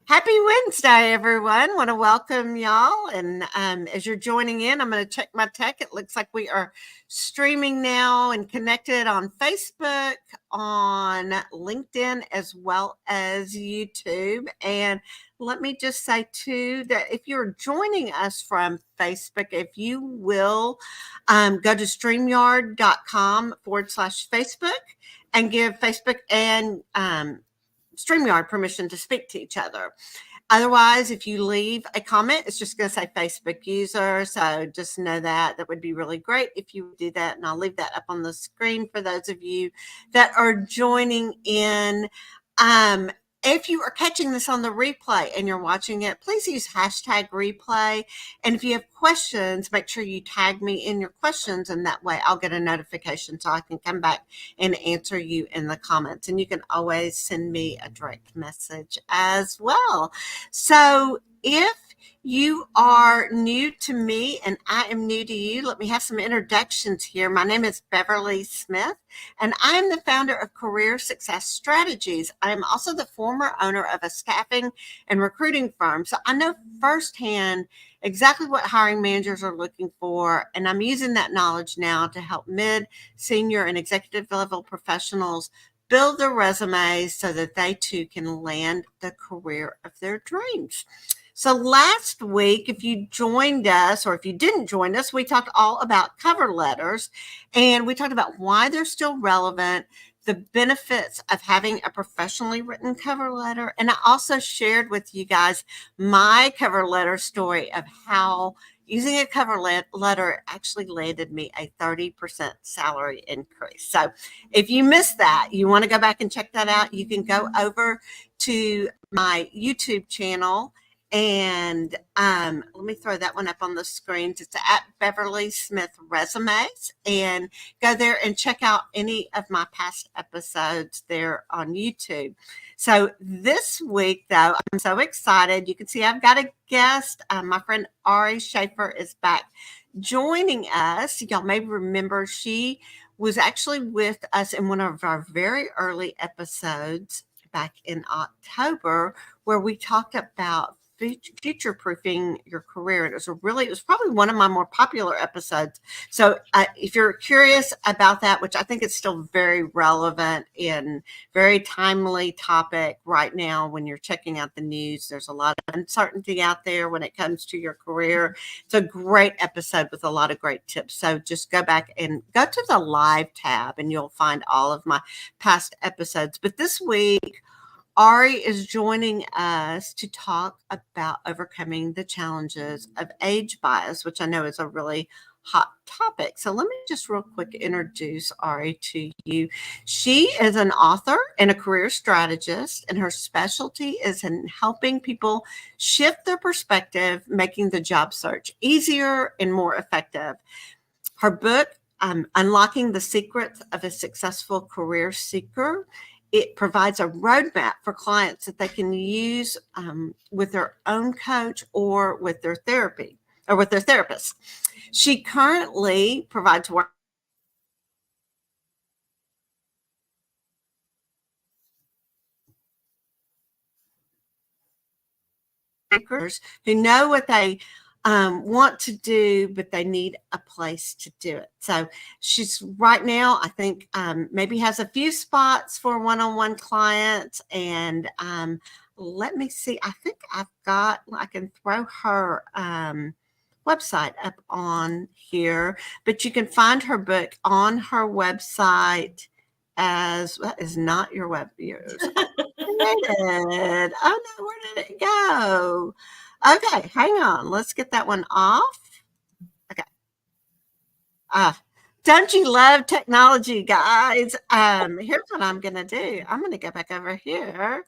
Happy Wednesday, everyone. Want to welcome y'all. And as you're joining in, I'm going to check my tech. It looks like we are streaming now and connected on Facebook, on LinkedIn, as well as YouTube. And let me just say, too, that if you're joining us from Facebook, if you will go to StreamYard.com/Facebook and give Facebook and StreamYard permission to speak to each other. Otherwise, if you leave a comment, it's just going to say Facebook user. So just know that would be really great if you would do that. And I'll leave that up on the screen for those of you that are joining in. If you are catching this on the replay and you're watching it, please use hashtag replay. And if you have questions, make sure you tag me in your questions, and that way I'll get a notification so I can come back and answer you in the comments. And you can always send me a direct message as well. So if you are new to me and I am new to you, let me have some introductions here. My name is Beverly Smith, and I am the founder of Career Success Strategies. I am also the former owner of a staffing and recruiting firm, so I know firsthand exactly what hiring managers are looking for, and I'm using that knowledge now to help mid, senior, and executive level professionals build their resumes so that they too can land the career of their dreams. So last week, if you joined us or if you didn't join us, we talked all about cover letters, and we talked about why they're still relevant, the benefits of having a professionally written cover letter. And I also shared with you guys my cover letter story of how using a cover letter actually landed me a 30% salary increase. So if you missed that, you want to go back and check that out, you can go over to my YouTube channel. And let me throw that one up on the screen. It's at Beverly Smith Resumes, and go there and check out any of my past episodes there on YouTube. So this week, though, I'm so excited. You can see I've got a guest. My friend Aricia Shaffer is back joining us. Y'all may remember she was actually with us in one of our very early episodes back in October, where we talked about future proofing your career. And it was probably one of my more popular episodes. So if you're curious about that, which I think is still very relevant and very timely topic right now when you're checking out the news, there's a lot of uncertainty out there when it comes to your career. It's a great episode with a lot of great tips. So just go back and go to the live tab and you'll find all of my past episodes. But this week, Ari is joining us to talk about overcoming the challenges of age bias, which I know is a really hot topic. So let me just real quick introduce Ari to you. She is an author and a career strategist, and her specialty is in helping people shift their perspective, making the job search easier and more effective. Her book, Unlocking the Secrets of a Successful Career Seeker, it provides a roadmap for clients that they can use with their own coach or with their therapy or with their therapist. She currently provides work who know what they want to do, but they need a place to do it. So she's right now, I think, maybe has a few spots for one-on-one clients. And let me see. I think I can throw her website up on here, but you can find her book on her website as that is not your web views. Oh no, where did it go? Okay, hang on. Let's get that one off. Okay. Don't you love technology, guys? Here's what I'm going to do. I'm going to go back over here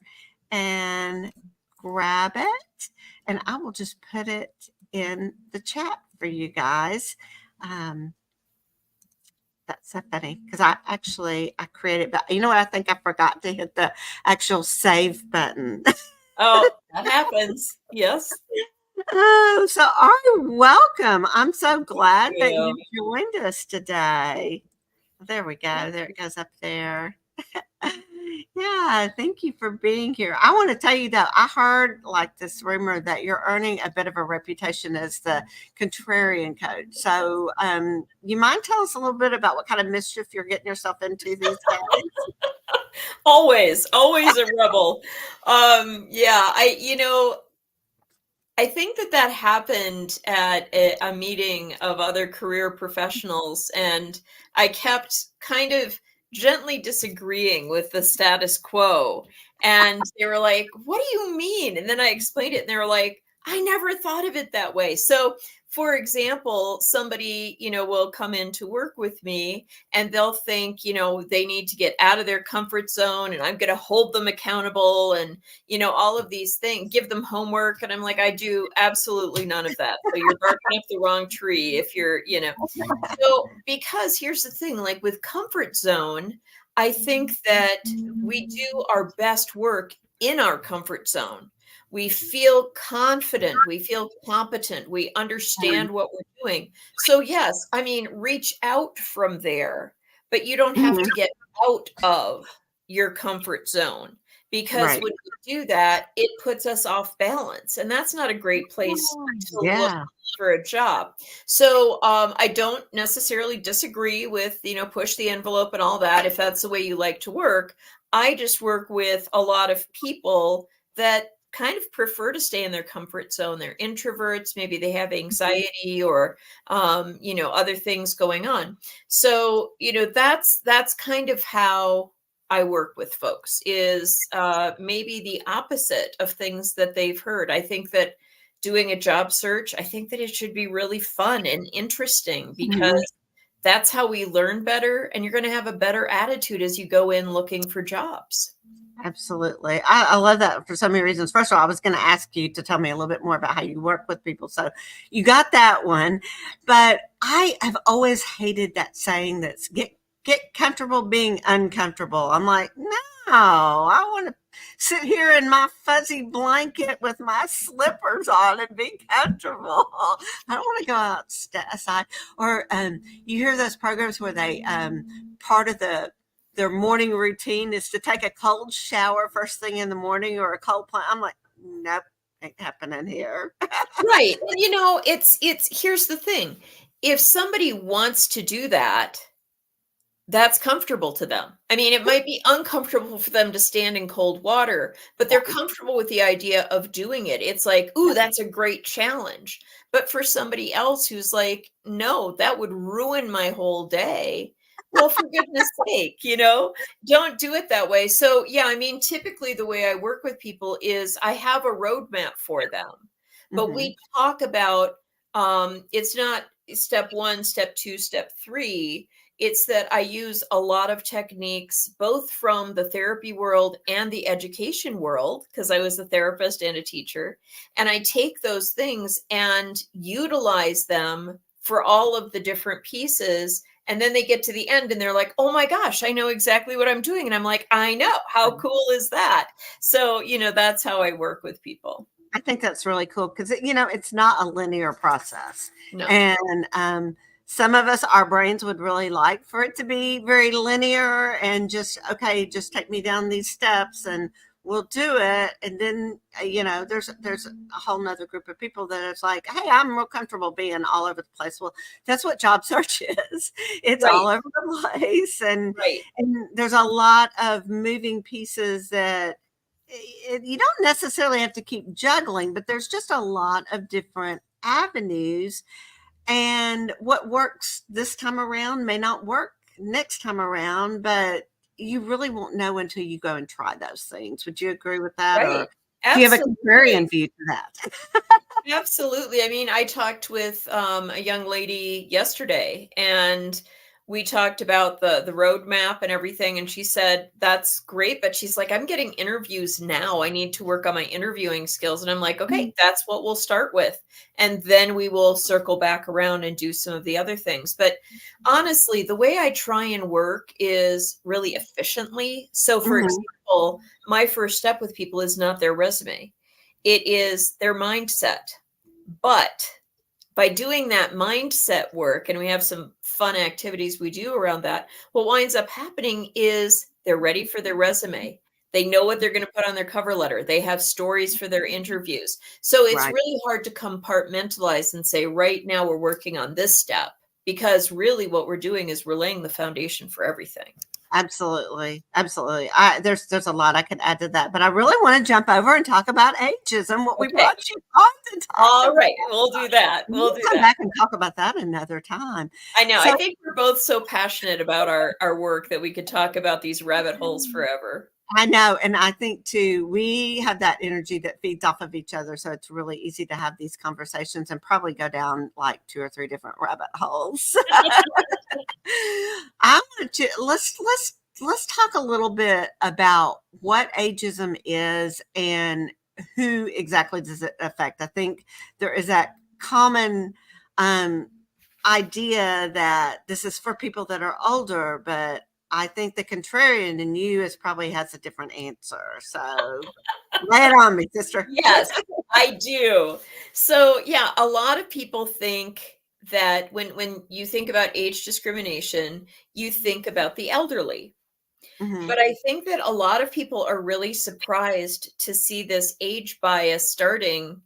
and grab it, and I will just put it in the chat for you guys. That's so funny because I created, but you know what? I think I forgot to hit the actual save button. Oh, that happens. Yes. Oh, so Ari, welcome. I'm so glad that you joined us today. There we go. There it goes up there. Yeah, thank you for being here. I want to tell you that I heard like this rumor that you're earning a bit of a reputation as the contrarian coach. So, you mind tell us a little bit about what kind of mischief you're getting yourself into these days? Always a rebel. Yeah, I think that that happened at a meeting of other career professionals, and I kept kind of gently disagreeing with the status quo. And they were like, "What do you mean?" And then I explained it, and they were like, "I never thought of it that way." So, for example, somebody, will come in to work with me and they'll think, they need to get out of their comfort zone and I'm going to hold them accountable and all of these things, give them homework. And I'm like, I do absolutely none of that. So you're barking up the wrong tree if you're. So, because here's the thing, like with comfort zone, I think that we do our best work in our comfort zone. We feel confident, we feel competent, we understand what we're doing. So, yes, I mean, reach out from there, but you don't have Mhm. to get out of your comfort zone because Right. when we do that, it puts us off balance. And that's not a great place to look Yeah, for a job. So I don't necessarily disagree with, push the envelope and all that if that's the way you like to work. I just work with a lot of people that kind of prefer to stay in their comfort zone. They're introverts, maybe they have anxiety or other things going on. So, that's kind of how I work with folks is maybe the opposite of things that they've heard. I think that doing a job search, I think that it should be really fun and interesting mhm, because that's how we learn better and you're going to have a better attitude as you go in looking for jobs. absolutely. I love that for so many reasons. First of all, I was going to ask you to tell me a little bit more about how you work with people. So you got that one, but I have always hated that saying that's get comfortable being uncomfortable. I'm like, no, I want to sit here in my fuzzy blanket with my slippers on and be comfortable. I don't want to go outside. Or you hear those programs where they part of their morning routine is to take a cold shower first thing in the morning or a cold plunge. I'm like, nope, ain't happening here. Right. And it's here's the thing. If somebody wants to do that, that's comfortable to them. I mean, it might be uncomfortable for them to stand in cold water, but they're comfortable with the idea of doing it. It's like, "Ooh, that's a great challenge." But for somebody else who's like, "No, that would ruin my whole day." Well, for goodness sake, don't do it that way. So, yeah, I mean, typically the way I work with people is I have a roadmap for them, but Hmm. we talk about it's not step 1, step 2, step 3. It's that I use a lot of techniques, both from the therapy world and the education world, because I was a therapist and a teacher. And I take those things and utilize them for all of the different pieces. And then they get to the end and they're like, oh my gosh, I know exactly what I'm doing. And I'm like, I know. How cool is that? So, that's how I work with people. I think that's really cool because it's not a linear process, No. and some of us, our brains would really like for it to be very linear and just okay, just take me down these steps and we'll do it. And then there's a whole nother group of people that is like, hey, I'm real comfortable being all over the place. Well, that's what job search is. It's Right. all over the place, and Right. there's a lot of moving pieces that you don't necessarily have to keep juggling, but there's just a lot of different avenues. And what works this time around may not work next time around, but you really won't know until you go and try those things. Would you agree with that? Right. Or do you have a Absolutely. contrarian view to that? Absolutely. I mean, I talked with a young lady yesterday, and we talked about the roadmap and everything. And she said, "That's great," but she's like, "I'm getting interviews now. I need to work on my interviewing skills." And I'm like, "Okay, that's what we'll start with, and then we will circle back around and do some of the other things." But honestly, the way I try and work is really efficiently. So, for Mhm. example, my first step with people is not their resume. It is their mindset. But by doing that mindset work, and we have some fun activities we do around that, what winds up happening is They're ready for their resume. They know what they're going to put on their cover letter. They have stories for their interviews. So it's Right. really hard to compartmentalize and say, right now we're working on this step, because really what we're doing is we're laying the foundation for everything. Absolutely. Absolutely. There's a lot I could add to that, but I really want to jump over and talk about ageism, what we Okay. brought you on to talk All about. right. We'll do that. We'll We'll do come that. back and talk about that another time. I know. I So think we're both so passionate about our work that we could talk about these rabbit holes forever. I know, and I think too, we have that energy that feeds off of each other, so it's really easy to have these conversations and probably go down like 2 or 3 different rabbit holes. I want to let's talk a little bit about what ageism is and who exactly does it affect. I think there is that common um, idea that this is for people that are older, but I think the contrarian in you is probably has a different answer. So lay it on me, sister. Yes, I do. So, yeah, a lot of people think that when you think about age discrimination, you think about the elderly. Mhm, But I think that a lot of people are really surprised to see this age bias starting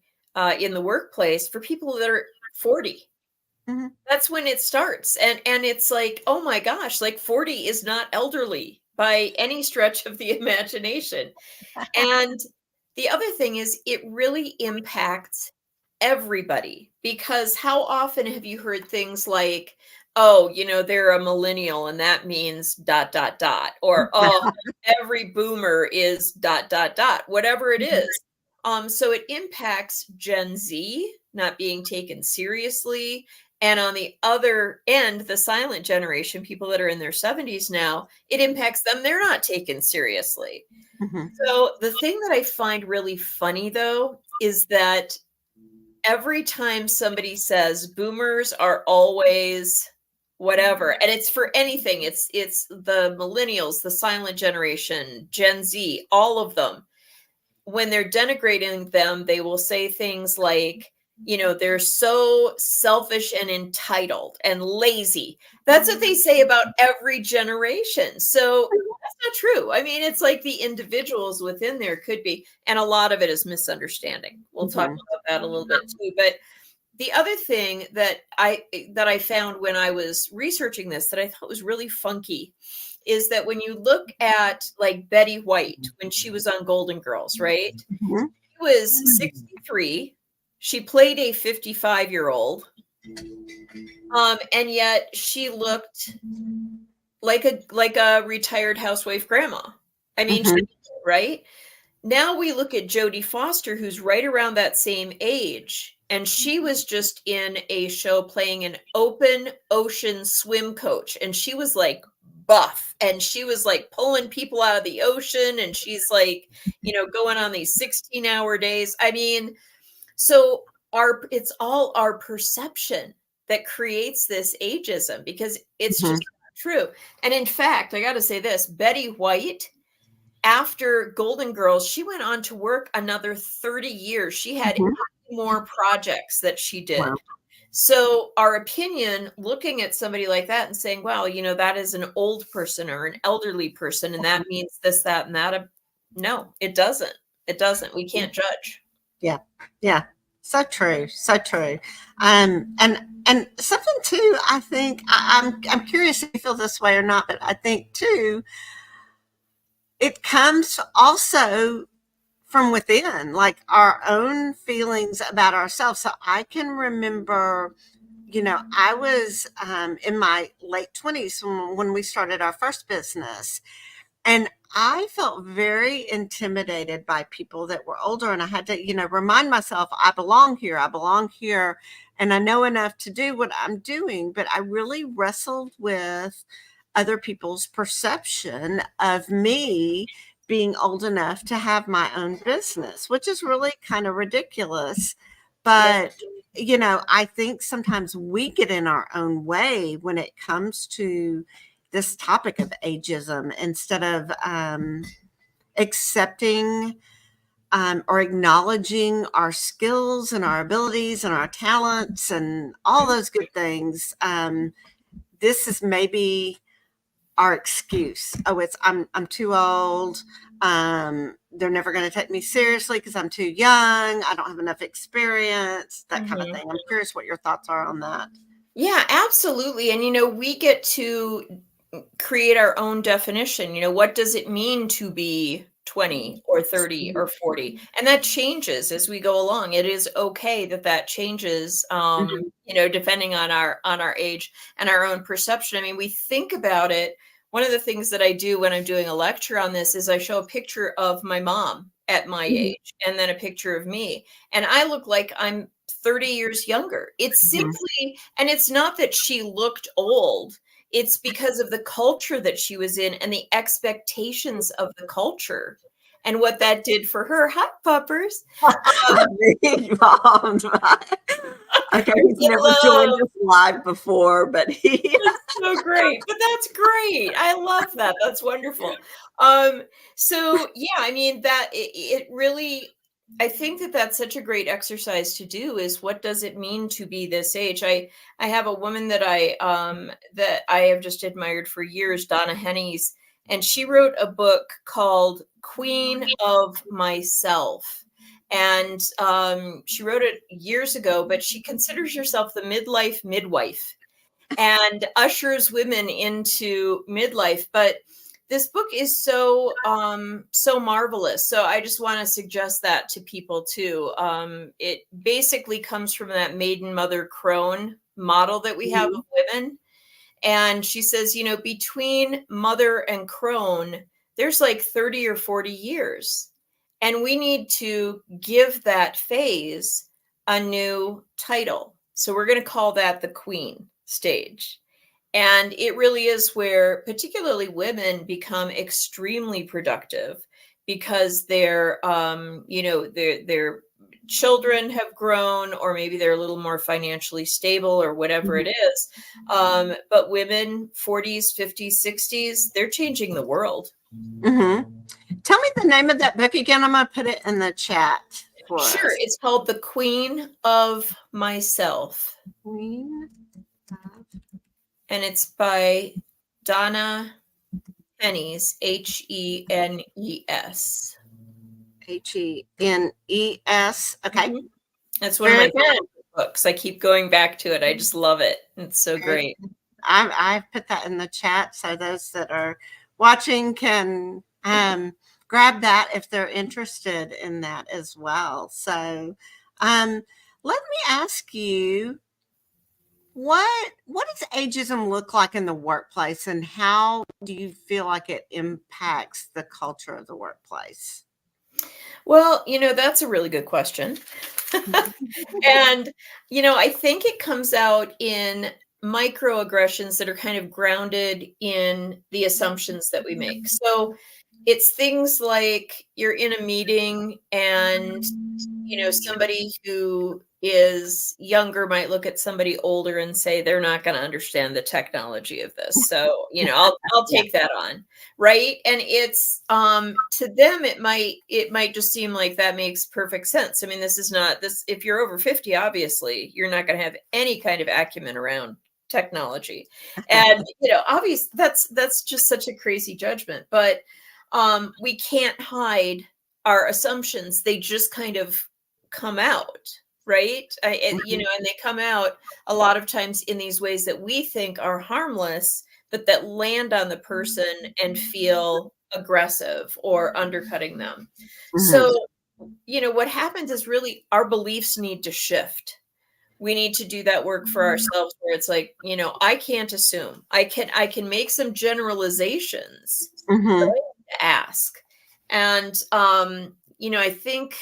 in the workplace for people that are 40. mhm, That's when it starts. And it's like, oh my gosh, like 40 is not elderly by any stretch of the imagination. And the other thing is it really impacts everybody, because how often have you heard things like, oh, they're a millennial and that means dot dot dot, or oh, every boomer is dot dot dot, whatever it mhm, is. So it impacts Gen Z not being taken seriously. And on the other end, the silent generation, people that are in their 70s now, it impacts them. They're not taken seriously. mhm, So the thing that I find really funny though is that every time somebody says boomers are always whatever, and it's for anything, it's the millennials, the silent generation, Gen Z, all of them, when they're denigrating them, they will say things like, they're so selfish and entitled and lazy. That's what they say about every generation. So that's not true. I mean, it's like the individuals within there could be, and a lot of it is misunderstanding. We'll talk mhm, about that a little bit too. But the other thing that I found when I was researching this that I thought was really funky is that when you look at like Betty White when she was on Golden Girls, right? mhm, She was 63. She played a 55-year-old, and yet she looked like a retired housewife grandma. I mean, she mhm, did, right? Now we look at Jodie Foster, who's right around that same age, and she was just in a show playing an open ocean swim coach, and she was like buff, and she was like pulling people out of the ocean, and she's like, going on these 16-hour days. I mean, so it's all our perception that creates this ageism, because it's mhm, just not true. And in fact, I got to say this, Betty White, after Golden Girls, she went on to work another 30 years. She had 8 mhm. more projects that she Wow. did. So our opinion, looking at somebody like that and saying, wow, that is an old person or an elderly person, and that means this, that, and that. No, it doesn't. It doesn't. We can't judge. Yeah. Yeah. So true. So true. And something too, I think I'm curious if you feel this way or not, but I think too, it comes also from within, like our own feelings about ourselves. So I can remember, I was in my late 20s when we started our first business. And I felt very intimidated by people that were older. And I had to, remind myself, I belong here. I belong here. And I know enough to do what I'm doing. But I really wrestled with other people's perception of me being old enough to have my own business, which is really kind of ridiculous. Yeah. But, I think sometimes we get in our own way when it comes to this topic of ageism instead of accepting or acknowledging our skills and our abilities and our talents and all those good things. This is maybe our excuse. Oh, it's I'm too old. They're never going to take me seriously because I'm too young. I don't have enough experience, that kind of thing. I'm curious what your thoughts are on that. Yeah, absolutely. And, we get to create our own definition. What does it mean to be 20 or 30 or 40? And that changes as we go along. It is okay that changes, Mhm. depending on our age and our own perception. I mean, we think about it. One of the things that I do when I'm doing a lecture on this is I show a picture of my mom at my Mhm. age and then a picture of me. And I look like I'm 30 years younger. It's Mhm. simply, and it's not that she looked old. It's because of the culture that she was in and the expectations of the culture and what that did for her. Hi, puppers. Big bombs. Okay, he's never joined Hello. us live before, but he. That's so great. But that's great. I love that. That's wonderful. So yeah, I mean that it really, I think that's such a great exercise to do is what does it mean to be this age? I have a woman that I have just admired for years, Donna Hennies, and she wrote a book called Queen of Myself. And she wrote it years ago, but she considers herself the midlife midwife and ushers women into midlife. But this book is so marvelous. So I just want to suggest that to people too. It basically comes from that maiden mother crone model that we have of women. And she says, between mother and crone, there's like 30 or 40 years. And we need to give that phase a new title. So we're going to call that the queen stage. And it really is where particularly women become extremely productive because their children have grown, or maybe they're a little more financially stable or whatever it is. But women, 40s, 50s, 60s, they're changing the world. Mm-hmm. Tell me the name of that book again. I'm going to put it in the chat for Sure, us. it's called The Queen of Myself. Queen And it's by Donna Hennies, Henes. Henes. Okay. Mhm. That's one of Very my good. favorite books. I keep going back to it. I just love it. It's so Very great. good. I've put that in the chat so those that are watching can grab that if they're interested in that as well. So let me ask you, what does ageism look like in the workplace, and how do you feel like it impacts the culture of the workplace? Well, that's a really good question. And, I think it comes out in microaggressions that are kind of grounded in the assumptions that we make. So it's things like you're in a meeting and somebody who is younger might look at somebody older and say they're not going to understand the technology of this. So, I'll Yeah. take that on, right? And it's to them it might just seem like that makes perfect sense. I mean, this is not this if you're over 50, obviously, you're not going to have any kind of acumen around technology. And, obviously that's just such a crazy judgment, but we can't hide our assumptions. They just kind of come out, right? And they come out a lot of times in these ways that we think are harmless, but that land on the person and feel aggressive or undercutting them. Mhm. So, what happens is really our beliefs need to shift. We need to do that work for ourselves where it's like, I can't assume. I can make some generalizations, but Mhm. I need to ask. And I think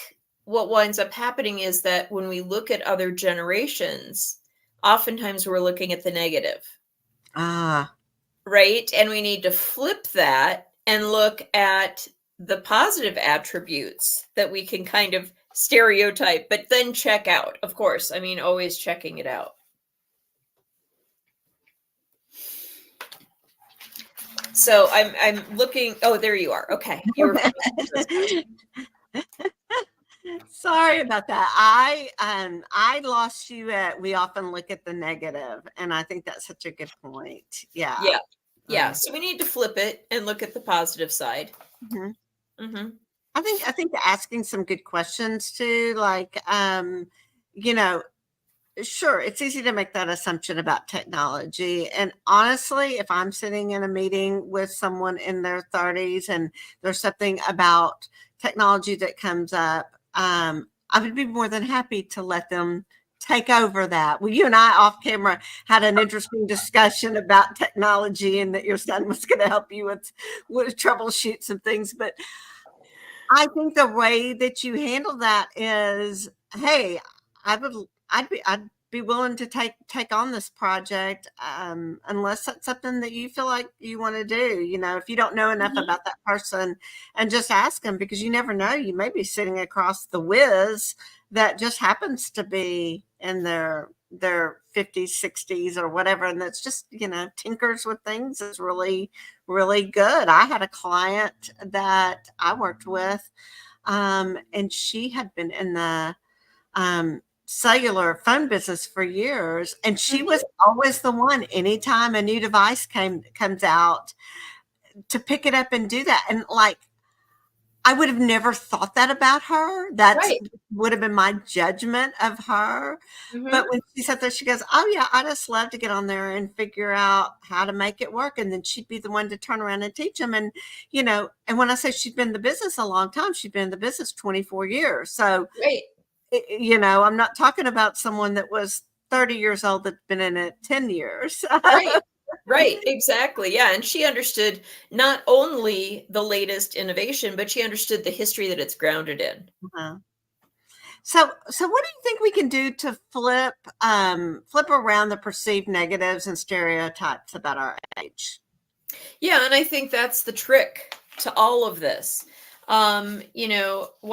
what winds up happening is that when we look at other generations, oftentimes we're looking at the negative, Ah. right? And we need to flip that and look at the positive attributes that we can kind of stereotype, but then check out. Of course, I mean, always checking it out. So I'm looking. Oh, there you are. Okay, you were. Sorry about that. I lost you at we often look at the negative, and I think that's such a good point. Yeah. Yeah. Yeah, so we need to flip it and look at the positive side. Mm-hmm. Mm-hmm. I think asking some good questions too, like, you know, sure, it's easy to make that assumption about technology. And honestly, if I'm sitting in a meeting with someone in their 30s and there's something about technology that comes up, I would be more than happy to let them take over that. Well, you and I off camera had an interesting discussion about technology and that your son was going to help you with troubleshoot some things. But I think the way that you handle that is, hey, I would, I'd be willing to take on this project, unless that's something that you feel like you want to do. If you don't know enough Mm-hmm. about that person, and just ask them, because you never know, you may be sitting across the whiz that just happens to be in their 50s, 60s, or whatever, and that's just tinkers with things is really really good. I had a client that I worked with, and she had been in the cellular phone business for years, and she Mm-hmm. was always the one anytime a new device comes out to pick it up and do that. And like, I would have never thought that about her. That's Right. would have been my judgment of her. Mm-hmm. But when she sat there, she goes, "Oh yeah, I just love to get on there and figure out how to make it work." And then she'd be the one to turn around and teach them. And when I say she'd been in the business a long time, she'd been in the business 24 years. So, Right. I'm not talking about someone that was 30 years old that's been in it 10 years. Right. Right. Exactly. Yeah. And she understood not only the latest innovation, but she understood the history that it's grounded in. Uh-huh. So what do you think we can do to flip around the perceived negatives and stereotypes about our age? Yeah, and I think that's the trick to all of this. Why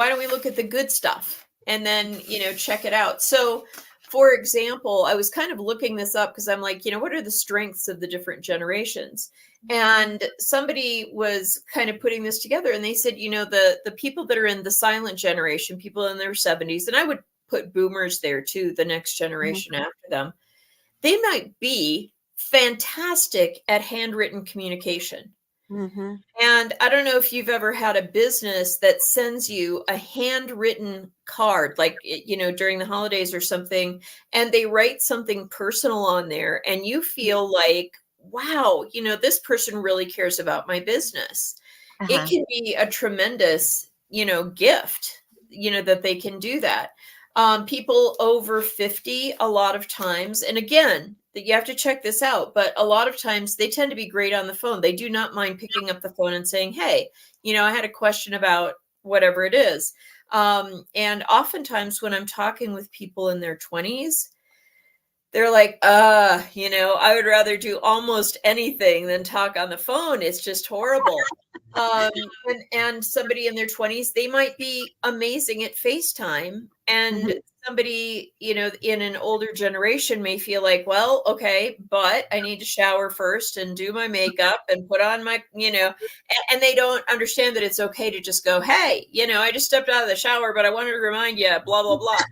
don't we look at the good stuff and then, check it out? So, for example, I was kind of looking this up because I'm like, what are the strengths of the different generations? And somebody was kind of putting this together and they said, the people that are in the silent generation, people in their 70s, and I would put boomers there too, the next generation Mhm, after them, they might be fantastic at handwritten communication. mhm, And I don't know if you've ever had a business that sends you a handwritten card, like, during the holidays or something, and they write something personal on there, and you feel like, wow, this person really cares about my business. It uh-huh, can be a tremendous, gift, that they can do that. People over 50, a lot of times, and again, that you have to check this out, but a lot of times they tend to be great on the phone. They do not mind picking up the phone and saying, hey, I had a question about whatever it is. And oftentimes when I'm talking with people in their 20s, they're like, I would rather do almost anything than talk on the phone. It's just horrible. Um, and somebody in their 20s, they might be amazing at FaceTime. And mhm. somebody, in an older generation may feel like, well, okay, but I need to shower first and do my makeup and put on my, and they don't understand that it's okay to just go, hey, I just stepped out of the shower, but I wanted to remind you, blah, blah, blah.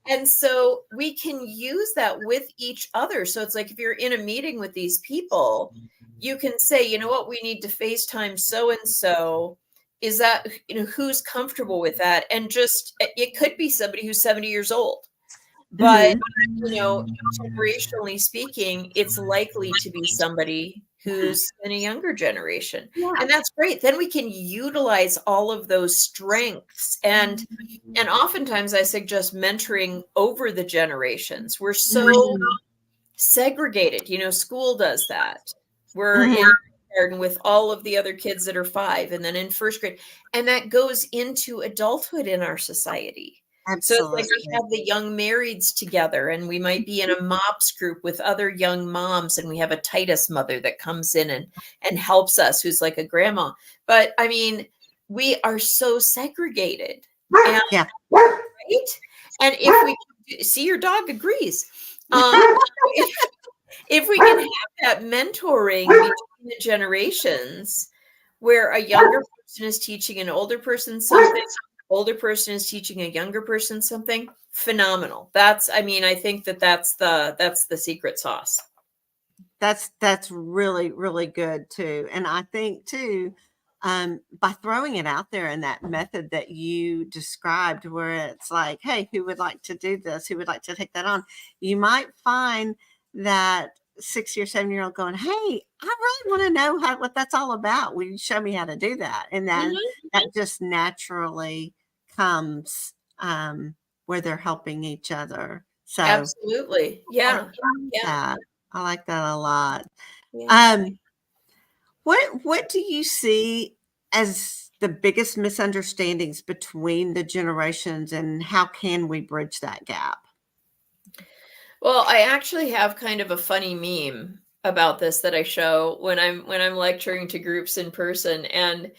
And so we can use that with each other. So it's like if you're in a meeting with these people, you can say, you know what, we need to FaceTime so and so. Is that, who's comfortable with that? And just, it could be somebody who's 70 years old, but, Mhm. generationally speaking, it's likely to be somebody who's in a younger generation. Yeah. And that's great. Then we can utilize all of those strengths and oftentimes I suggest mentoring over the generations. We're so Mhm, segregated. School does that. We're in mhm. kindergarten with all of the other kids that are 5 and then in first grade. And that goes into adulthood in our society. So it's like we Absolutely. have the young marrieds together and we might be in a mops group with other young moms and we have a Titus mother that comes in and helps us who's like a grandma. But I mean, we are so segregated. And Yeah. right? And if we see your dog agrees. If if we can have that mentoring between the generations where a younger person is teaching an older person something, older person is teaching a younger person something, phenomenal. I think that's the secret sauce. That's really, really good too. And I think too, by throwing it out there in that method that you described, where it's like, hey, who would like to do this? Who would like to take that on? You might find that 6 or 7 year old going, hey, I really want to know what that's all about. Will you show me how to do that? And then that just naturally comes where they're helping each other. So Absolutely. Yeah. that. I like that a lot. Yeah. What do you see as the biggest misunderstandings between the generations, and how can we bridge that gap? Well, I actually have kind of a funny meme about this that I show when I'm lecturing to groups in person, and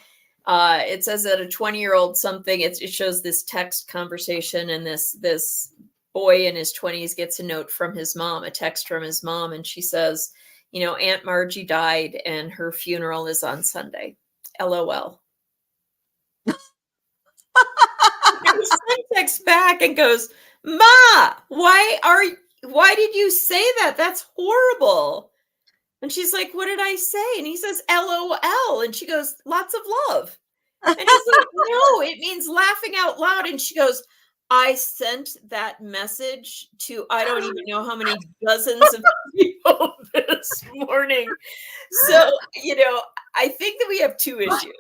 it says that a 20-year-old something. It shows this text conversation, and this boy in his 20s gets a note from his mom, a text from his mom, and she says, Aunt Margie died, and her funeral is on Sunday. LOL. His son texts back and goes, Ma, why did you say that? That's horrible. And she's like, what did I say? And he says, LOL. And she goes, lots of love. And he's like, no, it means laughing out loud. And she goes, I sent that message to, I don't even know how many dozens of people this morning. So, I think that we have two issues.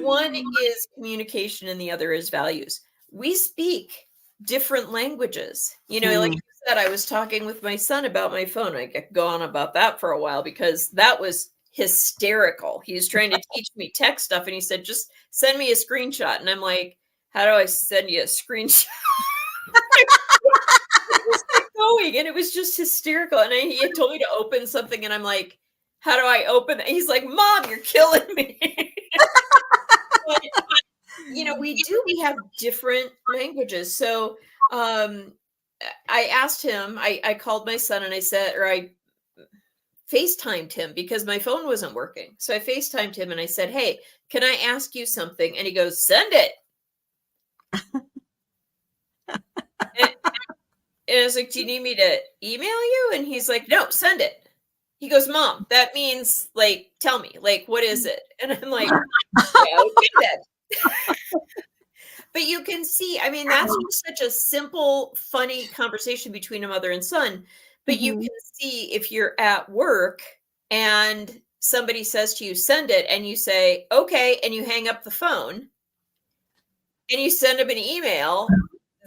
One is communication and the other is values. We speak different languages. Like you said, I was talking with my son about my phone. I could go on about that for a while because that was hysterical. He was trying to teach me tech stuff and he said, just send me a screenshot. And I'm like, how do I send you a screenshot? Going, and it was just hysterical. And he had told me to open something and I'm like, how do I open it? He's like, Mom, you're killing me. But, we have different languages. So I asked him, I called my son and I said, or I FaceTimed him because my phone wasn't working. So I FaceTimed him and I said, hey, can I ask you something? And he goes, send it. And I was like, do you need me to email you? And he's like, no, send it. He goes, Mom, that means like, tell me, like, what is it? And I'm like, yeah, okay then. But you can see, I mean, that's such a simple, funny conversation between a mother and son. But you can see if you're at work and somebody says to you, send it, and you say, okay, and you hang up the phone and you send them an email,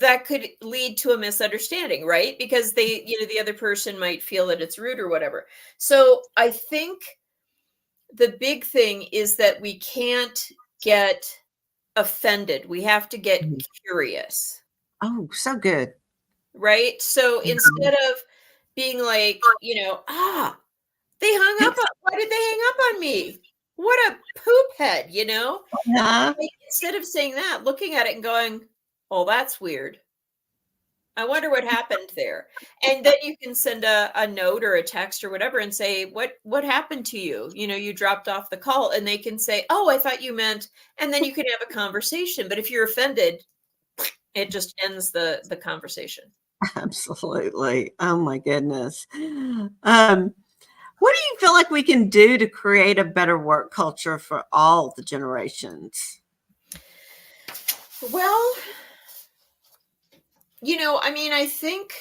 that could lead to a misunderstanding, right? Because the other person might feel that it's rude or whatever. So I think the big thing is that we can't get offended. We have to get curious. Oh, so good. Right? So instead of being like, they hung up why did they hang up on me? What a poop head, Like, instead of saying that, looking at it and going, oh, that's weird. I wonder what happened there. And then you can send a note or a text or whatever and say, what happened to you? You dropped off the call, and they can say, oh, I thought you meant, and then you can have a conversation. But if you're offended, it just ends the conversation. Absolutely. Oh my goodness. What do you feel like we can do to create a better work culture for all the generations? Well, I think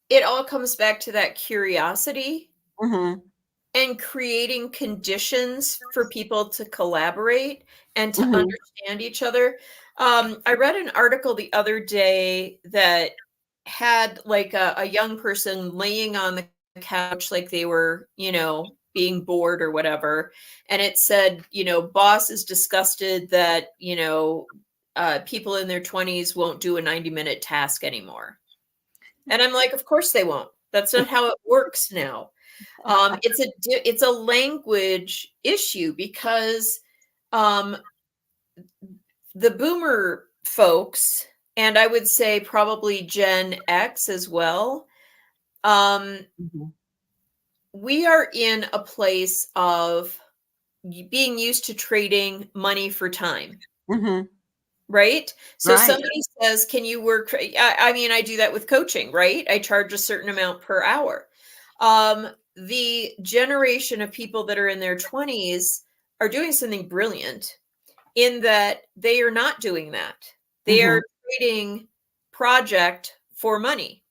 it all comes back to that curiosity and creating conditions for people to collaborate and to understand each other. I read an article the other day that had like a young person laying on the couch like they were, being bored or whatever. And it said, boss is disgusted that, people in their 20s won't do a 90-minute task anymore. And I'm like, of course they won't. That's not how it works now. It's a language issue because the boomer folks, and I would say probably Gen X as well, we are in a place of being used to trading money for time. right? So Right. somebody says, can you work? I mean, I do that with coaching, right? I charge a certain amount per hour. The generation of people that are in their 20s are doing something brilliant in that they are not doing that. They Mm-hmm. are trading project for money.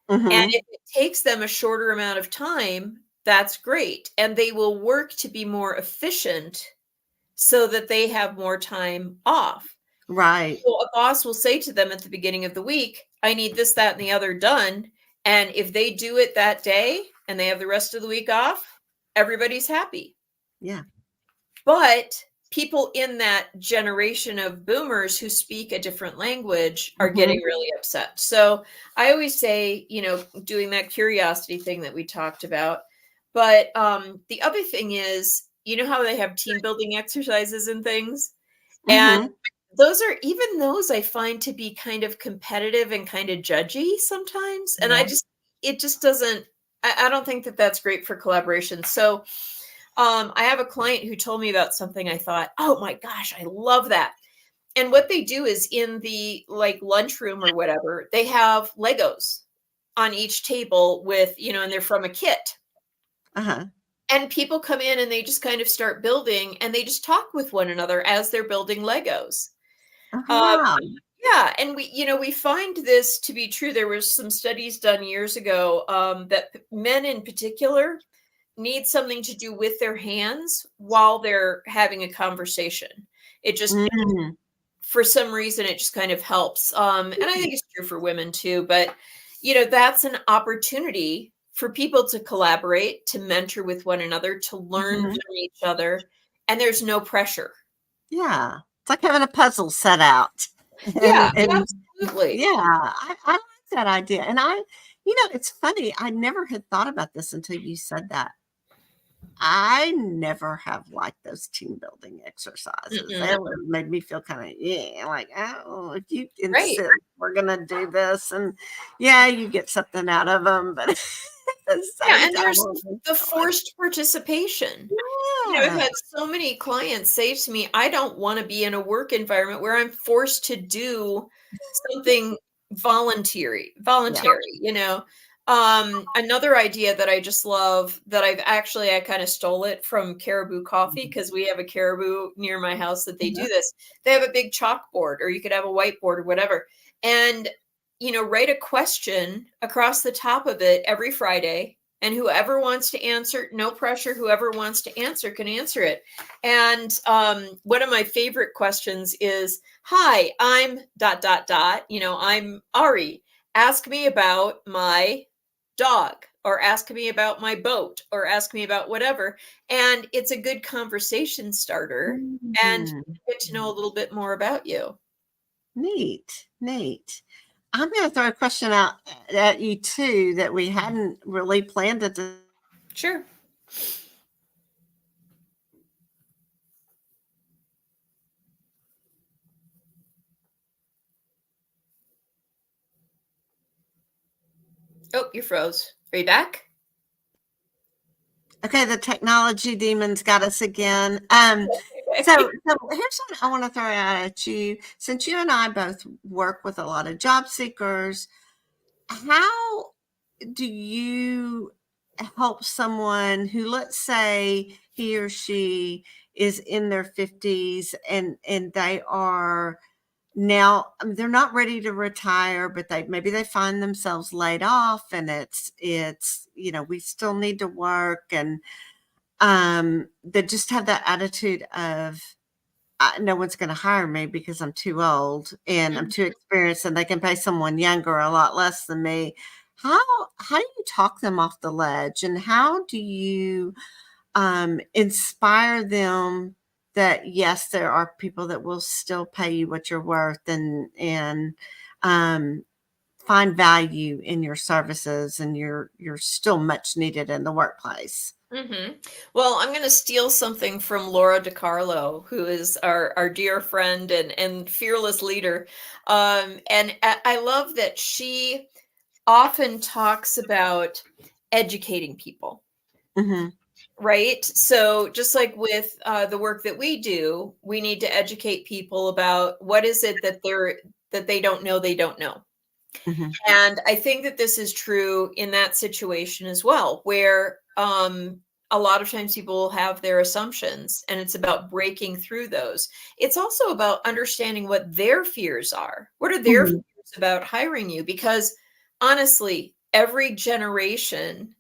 And Mm-hmm. if it takes them a shorter amount of time, that's great. And they will work to be more efficient so that they have more time off. Right. So a boss will say to them at the beginning of the week, I need this, that, and the other done. And if they do it that day and they have the rest of the week off, everybody's happy. Yeah. But people in that generation of boomers who speak a different language are Mm-hmm. getting really upset. So I always say, doing that curiosity thing that we talked about. But the other thing is, how they have team building exercises and things? And Mm-hmm. those I find to be kind of competitive and kind of judgy sometimes. And Yeah. it just doesn't, I don't think that that's great for collaboration. So I have a client who told me about something I thought, oh my gosh, I love that. And what they do is in the like lunchroom or whatever, they have Legos on each table with, and they're from a kit. Uh-huh. And people come in and they just kind of start building and they just talk with one another as they're building Legos. Oh, Um, wow. yeah, and we find this to be true. There was some studies done years ago that men in particular need something to do with their hands while they're having a conversation. It just, Mm-hmm. for some reason, it just kind of helps. And I think it's true for women too. But that's an opportunity for people to collaborate, to mentor with one another, to learn Mm-hmm. from each other, and there's no pressure. Yeah. It's like having a puzzle set out. Yeah, And absolutely. yeah, I like that idea. And it's funny. I never had thought about this until you said that. I never have liked those team building exercises. They Mm-mm. always made me feel kind of, yeah, like, oh, if you Right. insist we're going to do this. And yeah, you get something out of them. But at the Yeah, same and time, there's I'm just the like, forced participation. I've yeah, had so many clients say to me, I don't want to be in a work environment where I'm forced to do something yeah. voluntary. Another idea that I just love that I kind of stole it from Caribou Coffee because we have a Caribou near my house that they do Mhm. this. They have a big chalkboard, or you could have a whiteboard or whatever. And, write a question across the top of it every Friday, and whoever wants to answer, no pressure, whoever wants to answer can answer it. And one of my favorite questions is, hi, I'm dot dot dot, I'm Ari, ask me about my dog, or ask me about my boat, or ask me about whatever. And it's a good conversation starter, and Mhm. get to know a little bit more about you. Neat, neat. I'm going to throw a question out at you too that we hadn't really planned to do. Sure. Oh, you froze. Are you back? Okay, the technology demons got us again. So here's what I want to throw out at you. Since you and I both work with a lot of job seekers, how do you help someone who, let's say, he or she is in their 50s and they are now, they're not ready to retire, but maybe they find themselves laid off, and it's we still need to work, and they just have that attitude of, no one's going to hire me because I'm too old and I'm too Mhm. experienced, and they can pay someone younger a lot less than me. How how do you talk them off the ledge, and how do you inspire them that yes, there are people that will still pay you what you're worth, and um, find value in your services, and you're still much needed in the workplace. Well, I'm going to steal something from Laura DiCarlo, who is our dear friend and fearless leader. And I love that she often talks about educating people. Hmm. right? So just like with the work that we do, we need to educate people about what is it that they don't know they don't know. Mm-hmm. And I think that this is true in that situation as well, where a lot of times people will have their assumptions, and it's about breaking through those. It's also about understanding what their fears are. What are their Mm-hmm. fears about hiring you? Because honestly, every generation,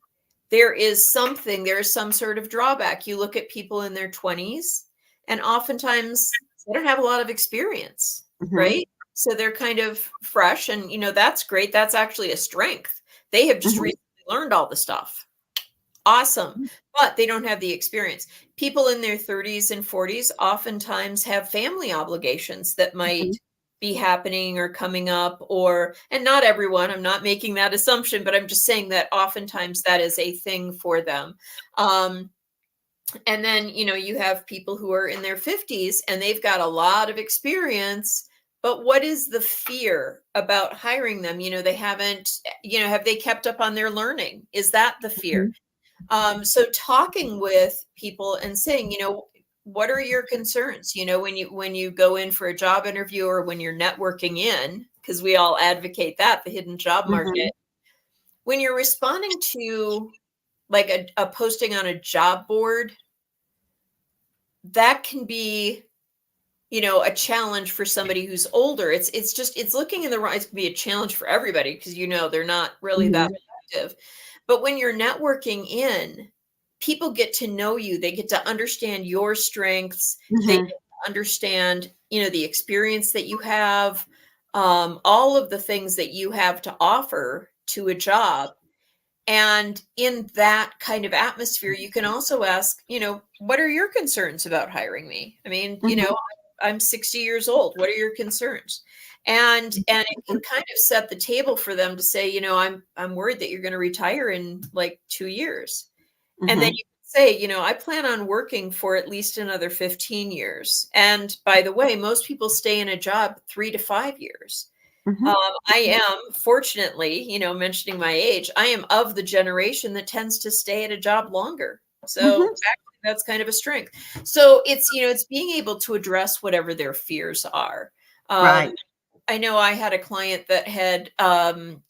there's some sort of drawback. You look at people in their 20s, and oftentimes they don't have a lot of experience, Mm-hmm. right? So they're kind of fresh, and that's great. That's actually a strength. They have just Mm-hmm. recently learned all the stuff. Awesome. But they don't have the experience. People in their 30s and 40s oftentimes have family obligations that Mm-hmm. might be happening or coming up, and not everyone, I'm not making that assumption, but I'm just saying that oftentimes that is a thing for them. Um, and then, you have people who are in their 50s and they've got a lot of experience, but what is the fear about hiring them? They haven't, have they kept up on their learning? Is that the fear? So talking with people and saying, what are your concerns? When you go in for a job interview, or when you're networking in, because we all advocate that, the hidden job Mm-hmm. market, when you're responding to like a posting on a job board, that can be, a challenge for somebody who's older. It's looking in the right, it can be a challenge for everybody, because they're not really that Mm-hmm. effective. But when you're networking in, people get to know you. They get to understand your strengths. They get Mm-hmm. to understand, the experience that you have, all of the things that you have to offer to a job. And in that kind of atmosphere, you can also ask, what are your concerns about hiring me? I mean, Mm-hmm. I'm 60 years old. What are your concerns? And it can kind of set the table for them to say, I'm worried that you're going to retire in like 2 years. And then Mm-hmm. you can say, I plan on working for at least another 15 years. And by the way, most people stay in a job 3 to 5 years. Mm-hmm. Um, I am, fortunately, mentioning my age, I am of the generation that tends to stay at a job longer. So Mm-hmm. actually, that's kind of a strength. So it's being able to address whatever their fears are. Um, Right. I know I had a client that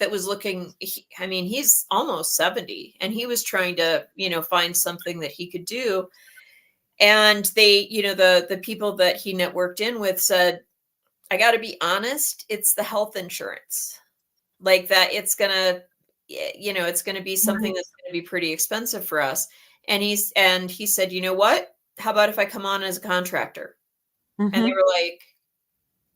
was looking, I mean, he's almost 70, and he was trying to, find something that he could do. And they, the people that he networked in with said, I got to be honest, it's the health insurance. Like that, it's going to be something Right. that's going to be pretty expensive for us. And he said, you know what? How about if I come on as a contractor? And they Mm-hmm. were like,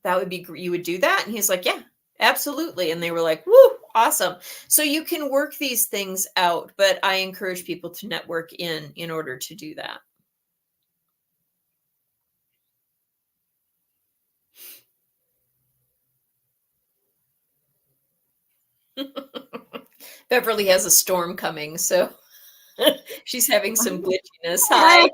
that would be, you would do that? And he's like, yeah, absolutely. And they were like, woo, awesome. So you can work these things out, but I encourage people to network in order to do that. Beverly has a storm coming, so she's having some glitchiness. Hi.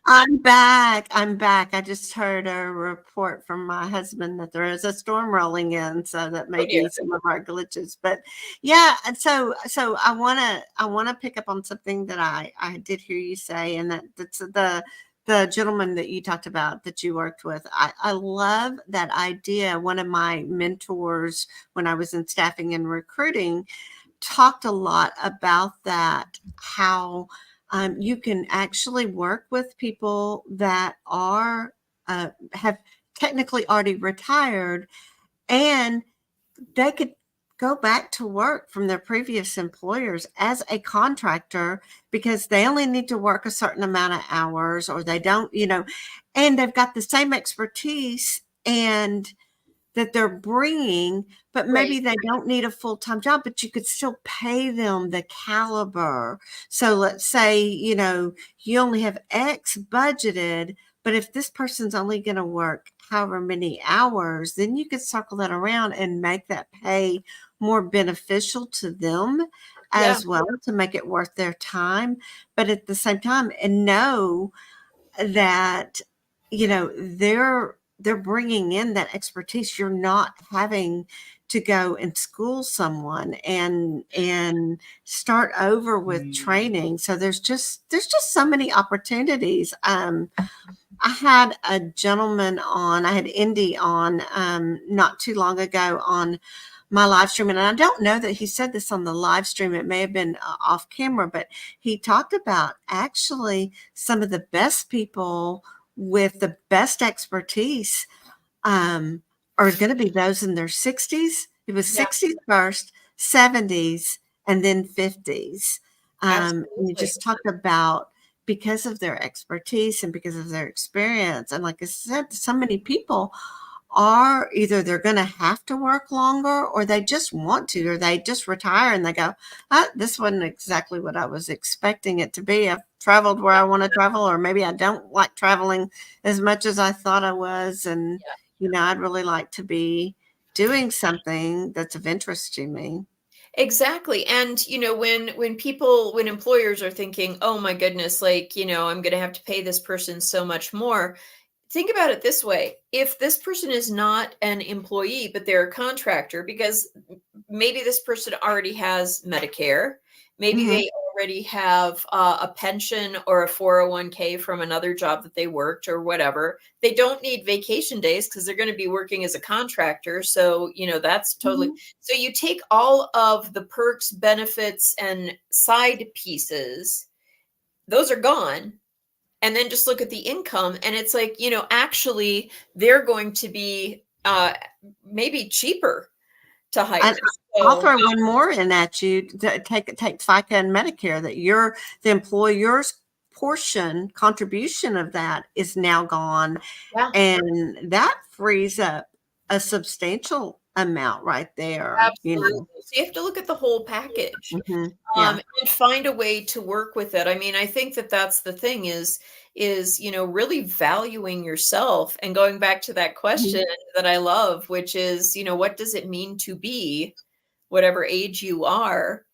I'm back. I'm back. I just heard a report from my husband that there is a storm rolling in, so that may Oh dear. be some of our glitches. But yeah, and so I wanna pick up on something that I did hear you say, and that's the gentleman that you talked about that you worked with. I love that idea. One of my mentors when I was in staffing and recruiting talked a lot about that, how you can actually work with people that have technically already retired, and they could go back to work from their previous employers as a contractor because they only need to work a certain amount of hours, or they don't, and they've got the same expertise and that they're bringing, but Right. maybe they don't need a full-time job, but you could still pay them the caliber. So let's say, you only have X budgeted, but if this person's only going to work however many hours, then you could circle that around and make that pay more beneficial to them Yeah. as well, to make it worth their time. But at the same time, and know that they're bringing in that expertise. You're not having to go and school someone and start over with training. So there's just so many opportunities. I had a gentleman on, I had Indy on not too long ago on my live stream. And I don't know that he said this on the live stream. It may have been off camera, but he talked about actually some of the best people with the best expertise are going to be those in their 60s. It was Yeah, 60s first, 70s, and then 50s. And you absolutely. just talked about because of their expertise and because of their experience. And like I said, so many people are either they're going to have to work longer or they just want to, or they just retire and they go, this wasn't exactly what I was expecting it to be. I've traveled where I want to travel, or maybe I don't like traveling as much as I thought I was. And, Yeah. I'd really like to be doing something that's of interest to me. Exactly. And when employers are thinking, "Oh my goodness, like, I'm going to have to pay this person so much more." Think about it this way. If this person is not an employee, but they're a contractor, because maybe this person already has Medicare, maybe Hmm. they already have a pension or a 401k from another job that they worked or whatever. They don't need vacation days because they're going to be working as a contractor. So, that's totally. Hmm. So you take all of the perks, benefits, and side pieces, those are gone, and then just look at the income, and it's like, actually they're going to be maybe cheaper to hire. And I'll So throw one more in at you. Take FICA and Medicare. That the employer's portion contribution of that is now gone, yeah, and that frees up a substantial amount right there. absolutely. So you have to look at the whole package, Yeah. and find a way to work with it. I mean, I think that that's the thing is really valuing yourself, and going back to that question that I love, which is, what does it mean to be whatever age you are?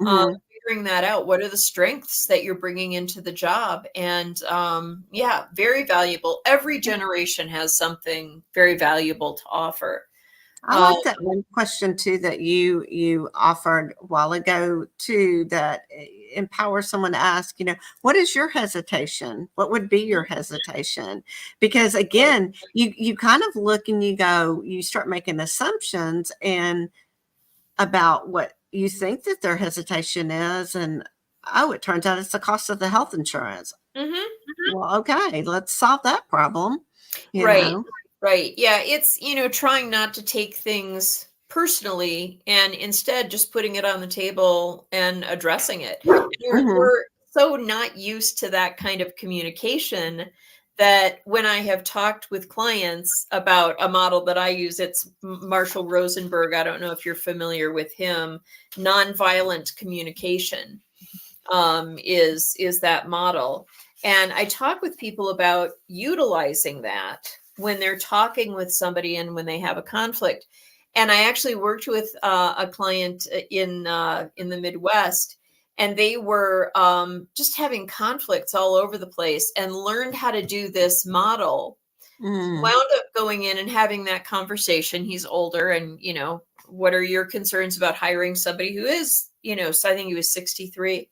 Hmm. Figuring that out. What are the strengths that you're bringing into the job? And yeah, very valuable. Every generation has something very valuable to offer. I Um, like that one question too that you offered a while ago too, that empowers someone to ask, what is your hesitation? What would be your hesitation? Because again, you kind of look and you start making assumptions and about what you think that their hesitation is, and oh, it turns out it's the cost of the health insurance. mhm. Well, okay, let's solve that problem, you Right. know. Right. Yeah, it's, trying not to take things personally, and instead just putting it on the table and addressing it. Hmm. We're so not used to that kind of communication that when I have talked with clients about a model that I use, it's Marshall Rosenberg. I don't know if you're familiar with him. Nonviolent communication is that model. And I talk with people about utilizing that when they're talking with somebody and when they have a conflict. And I actually worked with a client in the Midwest, and they were just having conflicts all over the place, and learned how to do this model. Mm. Wound up going in and having that conversation. He's older, and what are your concerns about hiring somebody who is, so I think he was 63,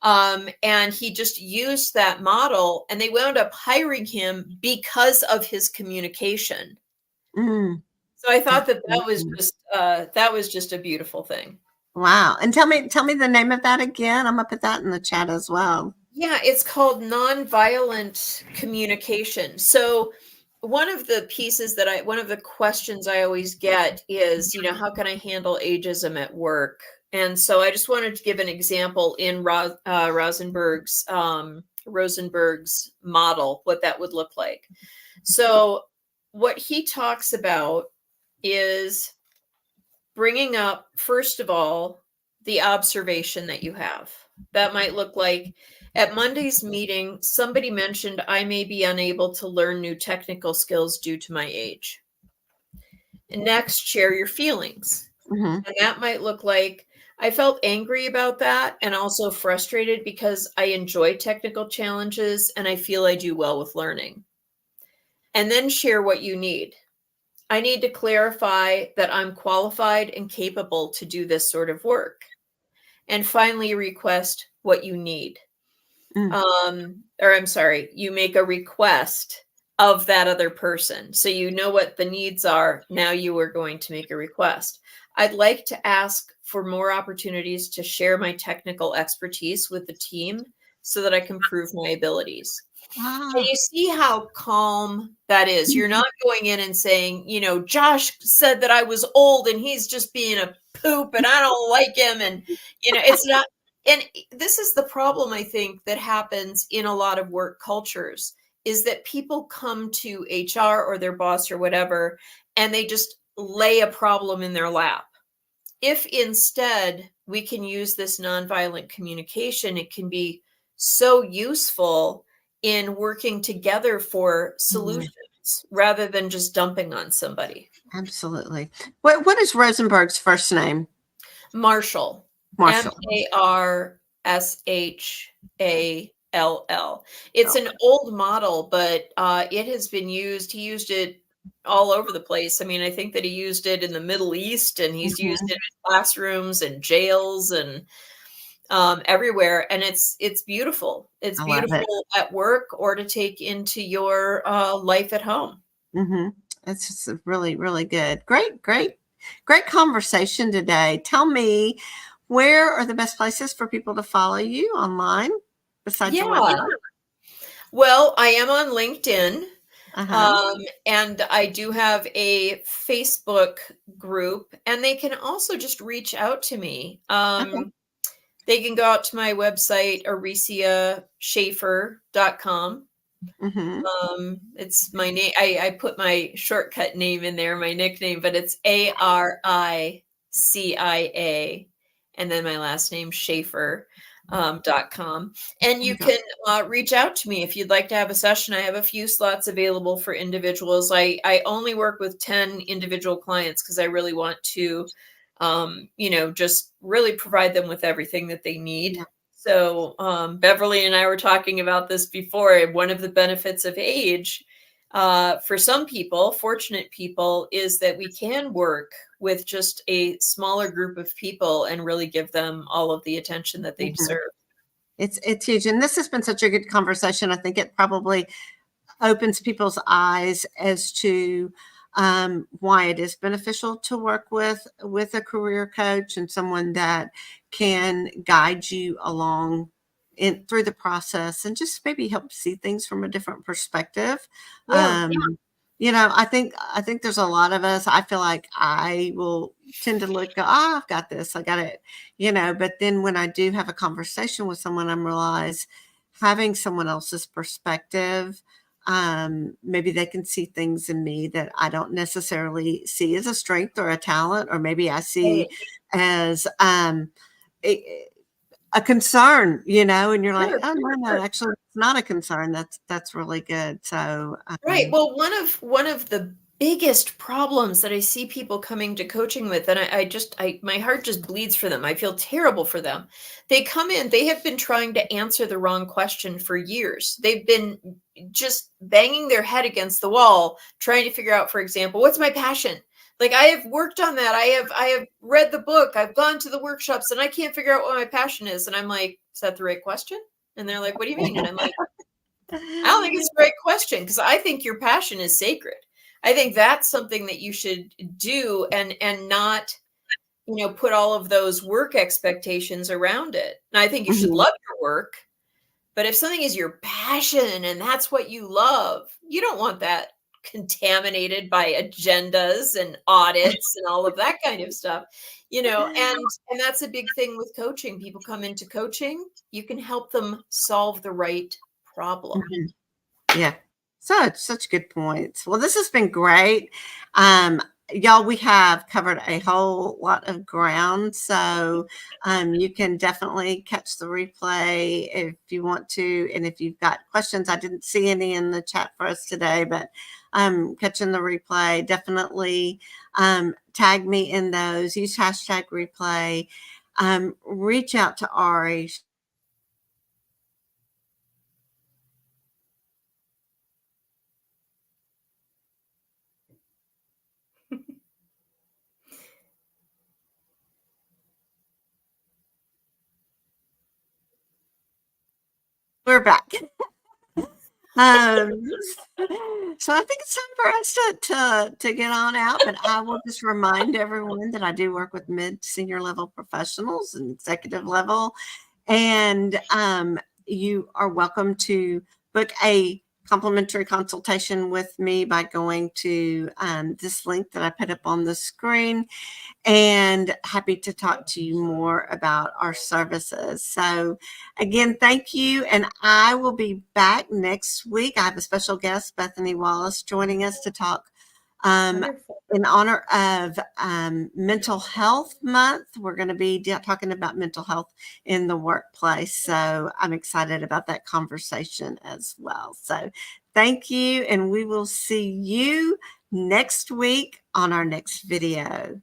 and he just used that model, and they wound up hiring him because of his communication. Mm. So I thought That's that awesome. that was just a beautiful thing. Wow. And tell me the name of that again. I'm gonna put that in the chat as well. Yeah, it's called nonviolent communication. So one of the questions I always get is, how can I handle ageism at work? And so I just wanted to give an example in Rosenberg's model, what that would look like. So what he talks about is bringing up, first of all, the observation that you have. That might look like, at Monday's meeting, somebody mentioned I may be unable to learn new technical skills due to my age. And next, share your feelings. Hmm. And that might look like, I felt angry about that and also frustrated because I enjoy technical challenges and I feel I do well with learning. And then share what you need. I need to clarify that I'm qualified and capable to do this sort of work. And finally, request what you need. Mm. Or I'm sorry, you make a request of that other person. So you know what the needs are. Now you are going to make a request. I'd like to ask for more opportunities to share my technical expertise with the team so that I can prove my abilities. And Ah. you see how calm that is. You're not going in and saying, you know, Josh said that I was old and he's just being a poop and I don't like him. And, you know, it's not. And this is the problem, I think, that happens in a lot of work cultures is that people come to HR or their boss or whatever, and they just lay a problem in their lap. If instead we can use this nonviolent communication, it can be so useful in working together for Mm, solutions rather than just dumping on somebody. absolutely. What is Rosenberg's first name? Marshall, Marshall. Marshall. It's an old model, but it has been used. He used it all over the place. I mean, I think that he used it in the Middle East, and he's used it Mhm. in classrooms and jails and everywhere. And it's beautiful. It's I love it. beautiful at work or to take into your life at home. It's just a really, really good. Great, great, great conversation today. Tell me, where are the best places for people to follow you online besides your Yeah. website? Well, I am on LinkedIn. Uh-huh. And I do have a Facebook group, and they can also just reach out to me. Okay. They can go out to my website, ariciashaffer.com. Mm-hmm. It's my name. I put my shortcut name in there, my nickname, but it's Aricia, and then my last name, Shaffer. .com. And you can reach out to me if you'd like to have a session. I have a few slots available for individuals. I only work with 10 individual clients because I really want to, you know, just really provide them with everything that they need. Yeah. So Beverly and I were talking about this before. One of the benefits of age for some people, fortunate people, is that we can work with just a smaller group of people and really give them all of the attention that they Mhm. deserve. It's huge. And this has been such a good conversation. I think it probably opens people's eyes as to why it is beneficial to work with a career coach and someone that can guide you along in through the process and just maybe help see things from a different perspective. Yeah. I think there's a lot of us. I feel like I will tend to look, I've got this, I got it, but then when I do have a conversation with someone, I'm realize having someone else's perspective, maybe they can see things in me that I don't necessarily see as a strength or a talent, or maybe I Right. see as a, a concern, and you're like, Sure. oh no, actually it's not a concern. That's really good. So Right. Well, one of the biggest problems that I see people coming to coaching with, and I my heart just bleeds for them. I feel terrible for them. They come in, they have been trying to answer the wrong question for years. They've been just banging their head against the wall, trying to figure out, for example, what's my passion? Like I have worked on that. I have read the book, I've gone to the workshops, and I can't figure out what my passion is. And I'm like, is that the right question? And they're like, what do you mean? And I'm like, I don't think it's a great question because I think your passion is sacred. I think that's something that you should do and not, put all of those work expectations around it. And I think you should Mhm. love your work, but if something is your passion and that's what you love, you don't want that contaminated by agendas and audits and all of that kind of stuff. And that's a big thing with coaching. People come into coaching, you can help them solve the right problem. Mhm. Yeah. Such good points. Well, this has been great. Um, y'all, we have covered a whole lot of ground. So you can definitely catch the replay if you want to. And if you've got questions, I didn't see any in the chat for us today, but catching the replay, definitely tag me in those. Use hashtag replay. Reach out to Ari. We're back. Um, so I think it's time for us to get on out, but I will just remind everyone that I do work with mid senior level professionals and executive level, and you are welcome to book a complimentary consultation with me by going to this link that I put up on the screen, and happy to talk to you more about our services. So again, thank you. And I will be back next week. I have a special guest, Bethany Wallace, joining us to talk Wonderful. in honor of Mental Health Month. We're going to be talking about mental health in the workplace. So I'm excited about that conversation as well. So thank you. And we will see you next week on our next video.